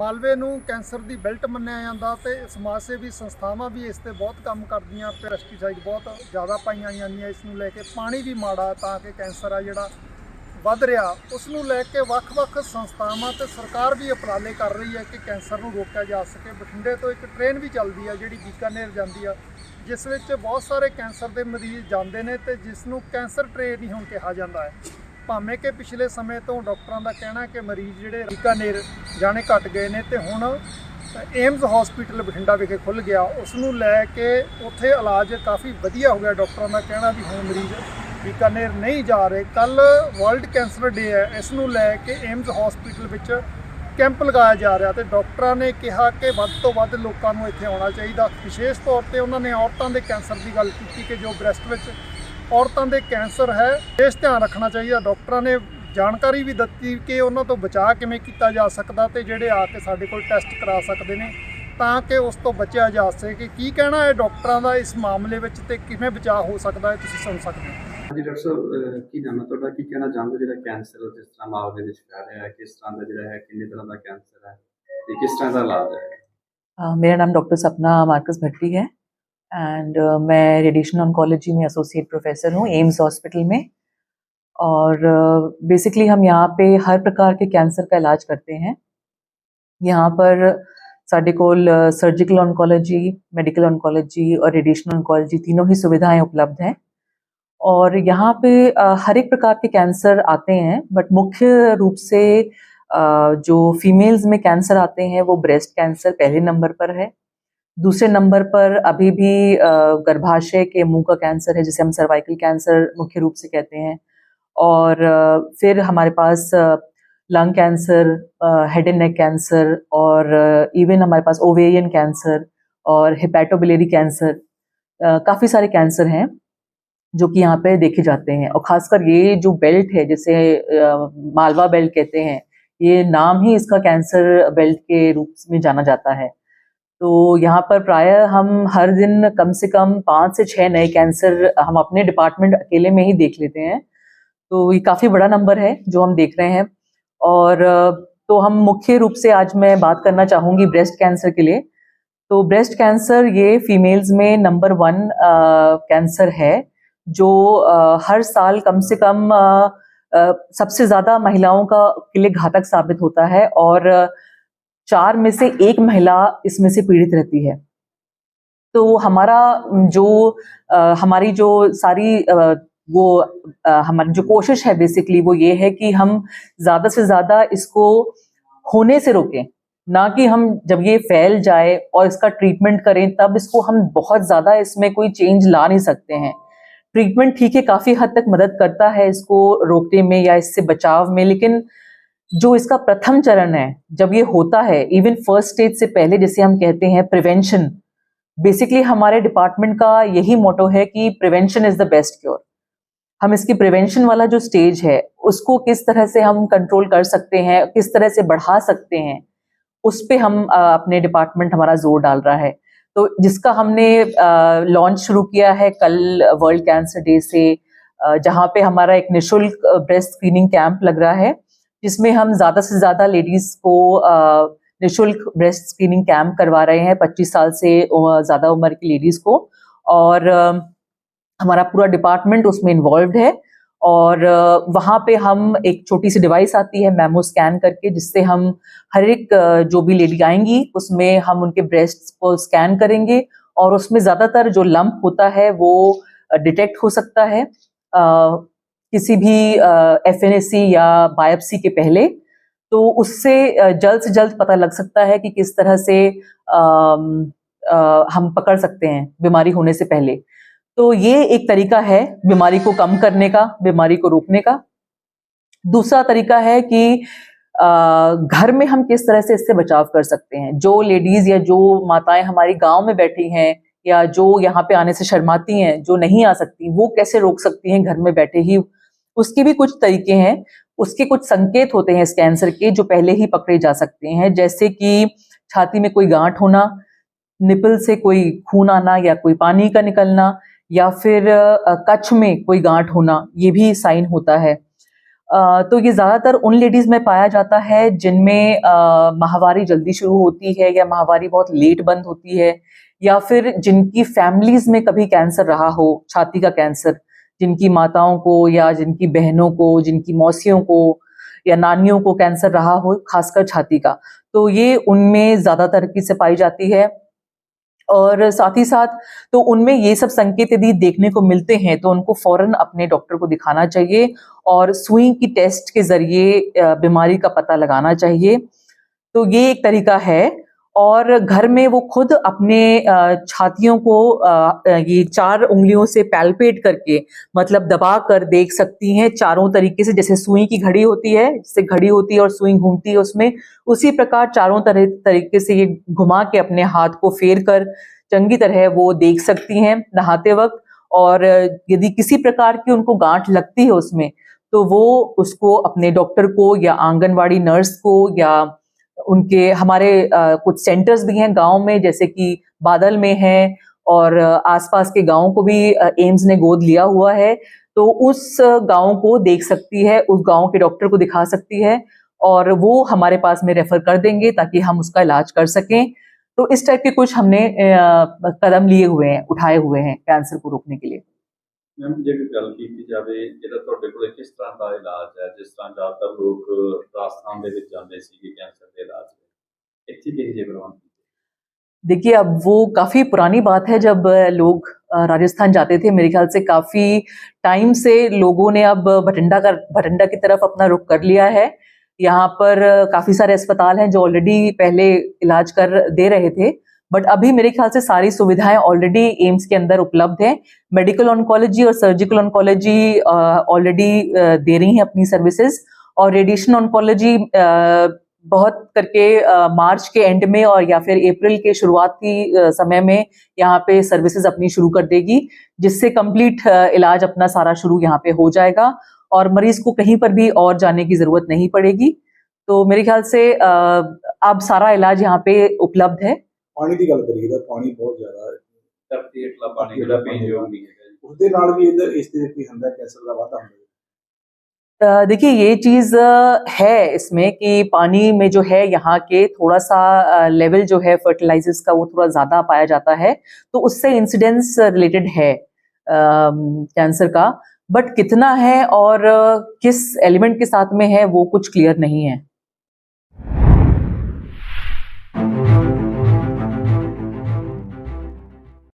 ਮਾਲਵੇ ਨੂੰ ਕੈਂਸਰ ਦੀ ਬੈਲਟ ਮੰਨਿਆ ਜਾਂਦਾ ਤੇ ਸਮਾਜ ਸੇਵੀ ਸੰਸਥਾਵਾਂ ਵੀ ਇਸ ਤੇ ਬਹੁਤ ਕੰਮ ਕਰਦੀਆਂ। ਪੈਸਟੀਸਾਈਡ ਬਹੁਤ ਜ਼ਿਆਦਾ ਪਾਈਆਂ ਜਾਂਦੀਆਂ ਇਸ ਨੂੰ ਲੈ ਕੇ। ਪਾਣੀ ਵੀ ਮਾੜਾ ਤਾਂ ਕਿ ਕੈਂਸਰ ਆ ਜਿਹੜਾ ਵੱਧ ਰਿਹਾ ਉਸ ਨੂੰ ਲੈ ਕੇ ਵੱਖ-ਵੱਖ ਸੰਸਥਾਵਾਂ ਤੇ ਸਰਕਾਰ ਵੀ ਉਪਰਾਲੇ ਕਰ ਰਹੀ ਹੈ ਕਿ ਕੈਂਸਰ ਨੂੰ ਰੋਕਿਆ ਜਾ ਸਕੇ। ਬਠਿੰਡੇ ਤੋਂ ਇੱਕ ਟ੍ਰੇਨ ਵੀ ਚੱਲਦੀ ਆ ਜਿਹੜੀ ਬੀਕਾਨੇਰ ਜਾਂਦੀ ਆ, ਜਿਸ ਵਿੱਚ ਬਹੁਤ ਸਾਰੇ ਕੈਂਸਰ ਦੇ ਮਰੀਜ਼ ਜਾਂਦੇ ਨੇ ਤੇ ਜਿਸ ਨੂੰ ਕੈਂਸਰ ਟ੍ਰੇਨ ਹੀ ਹੁਣ ਕਿਹਾ ਜਾਂਦਾ ਹੈ। ਭਾਵੇਂ ਕਿ ਪਿਛਲੇ ਸਮੇਂ ਤੋਂ ਡਾਕਟਰਾਂ ਦਾ ਕਹਿਣਾ ਕਿ ਮਰੀਜ਼ ਜਿਹੜੇ ਬੀਕਾਨੇਰ ਜਾਣੇ ਘਟ ਗਏ ਨੇ ਤੇ ਹੁਣ ਏਮਜ਼ ਹਸਪੀਟਲ ਬਠਿੰਡਾ ਵਿਖੇ ਖੁੱਲ੍ਹ ਗਿਆ, ਉਸ ਨੂੰ ਲੈ ਕੇ ਉੱਥੇ ਇਲਾਜ ਕਾਫੀ ਵਧੀਆ ਹੋ ਗਿਆ। ਡਾਕਟਰਾਂ ਦਾ ਕਹਿਣਾ ਵੀ ਹੁਣ ਮਰੀਜ਼ ਬੀਕਾਨੇਰ ਨਹੀਂ ਜਾ ਰਹੇ। ਕੱਲ ਵਰਲਡ ਕੈਂਸਰ ਡੇ ਹੈ, ਇਸ ਨੂੰ ਲੈ ਕੇ ਏਮਜ਼ ਹਸਪੀਟਲ ਵਿੱਚ ਕੈਂਪ ਲਗਾਇਆ ਜਾ ਰਿਹਾ ਤੇ ਡਾਕਟਰਾਂ ਨੇ ਕਿਹਾ ਕਿ ਵੱਧ ਤੋਂ ਵੱਧ ਲੋਕਾਂ ਨੂੰ ਇੱਥੇ ਆਉਣਾ ਚਾਹੀਦਾ। ਵਿਸ਼ੇਸ਼ ਤੌਰ ਤੇ ਉਹਨਾਂ ਨੇ ਔਰਤਾਂ ਦੇ ਕੈਂਸਰ ਦੀ ਗੱਲ ਕੀਤੀ ਕਿ ਜੋ ਬ੍ਰੈਸਟ ਵਿੱਚ ਔਰਤਾਂ ਦੇ ਕੈਂਸਰ ਹੈ, ਇਸ ਧਿਆਨ ਰੱਖਣਾ ਚਾਹੀਦਾ। ਡਾਕਟਰਾਂ ਨੇ ਜਾਣਕਾਰੀ ਵੀ ਦਿੱਤੀ ਕਿ ਉਹਨਾਂ ਤੋਂ ਬਚਾਅ ਕਿਵੇਂ ਕੀਤਾ ਜਾ ਸਕਦਾ ਤੇ ਜਿਹੜੇ ਆ ਕੇ ਸਾਡੇ ਕੋਲ ਟੈਸਟ ਕਰਾ ਸਕਦੇ ਨੇ ਤਾਂ ਕਿ ਉਸ ਤੋਂ ਬਚਿਆ ਜਾ ਸਕੇ। ਕੀ ਕਹਿਣਾ ਹੈ ਡਾਕਟਰਾਂ ਦਾ ਇਸ ਮਾਮਲੇ ਵਿੱਚ ਤੇ ਕਿਵੇਂ ਬਚਾਅ ਹੋ ਸਕਦਾ ਹੈ, ਤੁਸੀਂ ਸੁਣ ਸਕਦੇ ਹੋ। ਹਾਂਜੀ ਡਾਕਟਰ ਸਾਹਿਬ, ਕੀ ਨਾਮ ਹੈ ਤੁਹਾਡਾ? ਕੀ ਕਹਿਣਾ ਚਾਹੁੰਦੇ ਜਿਹੜਾ ਕੈਂਸਰ ਜਿਸ ਤਰ੍ਹਾਂ ਮਾਲਵੇ ਵਿੱਚ ਫੈਲ ਰਿਹਾ ਹੈ, ਕਿਸ ਤਰ੍ਹਾਂ ਦਾ ਜਿਹੜਾ ਹੈ, ਕਿੰਨੇ ਤਰ੍ਹਾਂ ਦਾ ਕੈਂਸਰ ਹੈ ਤੇ ਕਿਸ ਤਰ੍ਹਾਂ ਦਾ ਇਲਾਜ ਹੈ? मेरा नाम डॉक्टर सपना मार्कस भट्टी है एंड मैं रेडिएशन ऑन्कोलॉजी में एसोसिएट प्रोफेसर हूँ एम्स हॉस्पिटल में। और बेसिकली हम यहाँ पे हर प्रकार के कैंसर का इलाज करते हैं। यहाँ पर साढ़े कोल सर्जिकल ऑन्कोलॉजी, मेडिकल ऑन्कोलॉजी और रेडिएशन ऑन्कोलॉजी तीनों ही सुविधाएं उपलब्ध हैं। और यहाँ पे हर एक प्रकार के कैंसर आते हैं, बट मुख्य रूप से जो फीमेल्स में कैंसर आते हैं वो ब्रेस्ट कैंसर पहले नंबर पर है। दूसरे नंबर पर अभी भी गर्भाशय के मुंह का कैंसर है, जिसे हम सर्वाइकल कैंसर मुख्य रूप से कहते हैं। और फिर हमारे पास lung cancer, head and neck cancer और इवन हमारे पास ओवेरियन कैंसर और हेपेटोबिलियरी कैंसर, काफ़ी सारे कैंसर हैं जो कि यहाँ पे देखे जाते हैं। और ख़ासकर ये जो बेल्ट है, जिसे मालवा बेल्ट कहते हैं, ये नाम ही इसका कैंसर बेल्ट के रूप में जाना जाता है। तो यहाँ पर प्रायः हम हर दिन कम से कम 5 से 6 नए कैंसर हम अपने डिपार्टमेंट अकेले में ही देख लेते हैं। तो ये काफ़ी बड़ा नंबर है जो हम देख रहे हैं। और तो हम मुख्य रूप से आज मैं बात करना चाहूँगी ब्रेस्ट कैंसर के लिए। तो ब्रेस्ट कैंसर ये फीमेल्स में नंबर 1 कैंसर है जो हर साल कम से कम सबसे ज़्यादा महिलाओं का के लिए घातक साबित होता है और 4 में से 1 महिला इसमें से पीड़ित रहती है। तो हमारा जो हमारी जो सारी हमारी जो कोशिश है बेसिकली वो ये है कि हम ज़्यादा से ज़्यादा इसको होने से रोकें, ना कि हम जब ये फैल जाए और इसका ट्रीटमेंट करें तब इसको हम बहुत ज़्यादा इसमें कोई चेंज ला नहीं सकते हैं। ट्रीटमेंट ठीक है, काफ़ी हद तक मदद करता है इसको रोकने में या इससे बचाव में, लेकिन जो इसका प्रथम चरण है जब ये होता है, इवन फर्स्ट स्टेज से पहले, जिसे हम कहते हैं प्रिवेंशन, बेसिकली हमारे डिपार्टमेंट का यही मोटो है कि prevention is the best cure. हम इसकी प्रिवेंशन वाला जो स्टेज है उसको किस तरह से हम कंट्रोल कर सकते हैं, किस तरह से बढ़ा सकते हैं, उस पे हम अपने डिपार्टमेंट हमारा जोर डाल रहा है। तो जिसका हमने लॉन्च शुरू किया है कल वर्ल्ड कैंसर डे से, जहाँ पे हमारा एक निःशुल्क ब्रेस्ट स्क्रीनिंग कैंप लग रहा है, जिसमें हम ज़्यादा से ज़्यादा लेडीज़ को निःशुल्क ब्रेस्ट स्क्रीनिंग कैंप करवा रहे हैं, 25 साल से ज़्यादा उम्र की लेडीज़ को। और हमारा पूरा डिपार्टमेंट उसमें इन्वॉल्व है। और वहाँ पे हम एक छोटी सी डिवाइस आती है मैमो स्कैन करके, जिससे हम हर एक जो भी लेडी आएंगी उसमें हम उनके ब्रेस्ट को स्कैन करेंगे और उसमें ज़्यादातर जो लंप होता है वो डिटेक्ट हो सकता है किसी भी FNAC या बायोप्सी के पहले। तो उससे जल्द से जल्द पता लग सकता है कि किस तरह से हम पकड़ सकते हैं बीमारी होने से पहले। तो ये एक तरीका है बीमारी को कम करने का, बीमारी को रोकने का। दूसरा तरीका है कि घर में हम किस तरह से इससे बचाव कर सकते हैं। जो लेडीज या जो माताएं हमारी गांव में बैठी हैं या जो यहाँ पे आने से शर्माती हैं, जो नहीं आ सकती, वो कैसे रोक सकती हैं घर में बैठे ही, उसके भी कुछ तरीके हैं। उसके कुछ संकेत होते हैं इस कैंसर के जो पहले ही पकड़े जा सकते हैं, जैसे कि छाती में कोई गांठ होना, निपल से कोई खून आना या कोई पानी का निकलना, या फिर कच्छ में कोई गांठ होना, ये भी साइन होता है। तो ये ज़्यादातर उन लेडीज़ में पाया जाता है जिनमें माहवारी जल्दी शुरू होती है या माहवारी बहुत लेट बंद होती है, या फिर जिनकी फैमिलीज़ में कभी कैंसर रहा हो, छाती का कैंसर, जिनकी माताओं को या जिनकी बहनों को, जिनकी मौसियों को या नानियों को कैंसर रहा हो, खासकर छाती का। तो ये उनमें ज़्यादा तरक्की से पाई जाती है। और साथ ही साथ तो उनमें ये सब संकेत यदि देखने को मिलते हैं तो उनको फौरन अपने डॉक्टर को दिखाना चाहिए और सुई की टेस्ट के ज़रिए बीमारी का पता लगाना चाहिए। तो ये एक तरीका है। और घर में वो खुद अपने छातियों को ये 4 उँगलियों से पैल्पेट करके, मतलब दबा कर देख सकती हैं चारों तरीके से, जैसे सुई की घड़ी होती है, जैसे घड़ी होती है और सुई घूमती है उसमें, उसी प्रकार चारों तरीके से ये घुमा के अपने हाथ को फेर कर चंगी तरह वो देख सकती हैं नहाते वक्त। और यदि किसी प्रकार की उनको गांठ लगती है उसमें, तो वो उसको अपने डॉक्टर को या आंगनवाड़ी नर्स को या उनके हमारे कुछ सेंटर्स भी हैं गांव में, जैसे कि बादल में है और आसपास के गांवों को भी एम्स ने गोद लिया हुआ है, तो उस गांव को देख सकती है, उस गांव के डॉक्टर को दिखा सकती है और वो हमारे पास में रेफर कर देंगे ताकि हम उसका इलाज कर सकें। तो इस टाइप के कुछ हमने कदम लिए हुए हैं, उठाए हुए हैं कैंसर को रोकने के लिए। मैम जे गल की जाए ਜਿਹੜਾ ਤੁਹਾਡੇ ਕੋਲ किस तरह का इलाज है, जिस तरह ज़्यादातर लोग राजस्थान ਦੇ ਵਿੱਚ ਜਾਂਦੇ ਸੀ कैंसर के इलाज ਲਈ, ਇੱਥੇ ਕਿਹੋ ਜਿਹੇ ਪ੍ਰਬੰਧ ਕੀਤੇ? देखिए, अब वो काफ़ी पुरानी बात है जब लोग राजस्थान जाते थे। मेरे ख्याल से काफ़ी टाइम से लोगों ने अब भटिंडा की तरफ अपना रुख कर लिया है। यहाँ पर काफ़ी सारे अस्पताल हैं जो ऑलरेडी पहले इलाज कर दे रहे थे, बट अभी मेरे ख्याल से सारी सुविधाएं ऑलरेडी एम्स के अंदर उपलब्ध हैं। मेडिकल ऑन्कोलॉजी और सर्जिकल ऑन्कोलॉजी ऑलरेडी दे रही हैं अपनी सर्विसेज, और रेडिएशन ऑन्कोलॉजी बहुत करके मार्च के एंड में और या फिर अप्रैल के शुरुआती समय में यहाँ पे सर्विसेज अपनी शुरू कर देगी, जिससे कंप्लीट इलाज अपना सारा शुरू यहाँ पे हो जाएगा और मरीज को कहीं पर भी और जाने की जरूरत नहीं पड़ेगी। तो मेरे ख्याल से अब सारा इलाज यहाँ पे उपलब्ध है। पानी की गल करिए तो पानी बहुत ज्यादा ਧਰਤੀ ਹੇਠਲਾ ਪਾਣੀ ਜਿਹੜਾ ਪੀਣ ਯੋਗ नहीं है, उसके नाल भी इधर इस तरह की ਹੁੰਦਾ कैंसर का वाधा ਹੁੰਦਾ। देखिए, ये चीज है इसमें कि पानी में जो है यहाँ के थोड़ा सा लेवल जो है फर्टिलाइजर्स का वो थोड़ा ज्यादा पाया जाता है, तो उससे इंसिडेंस रिलेटेड है कैंसर का, बट कितना है और किस एलिमेंट के साथ में है वो कुछ क्लियर नहीं है।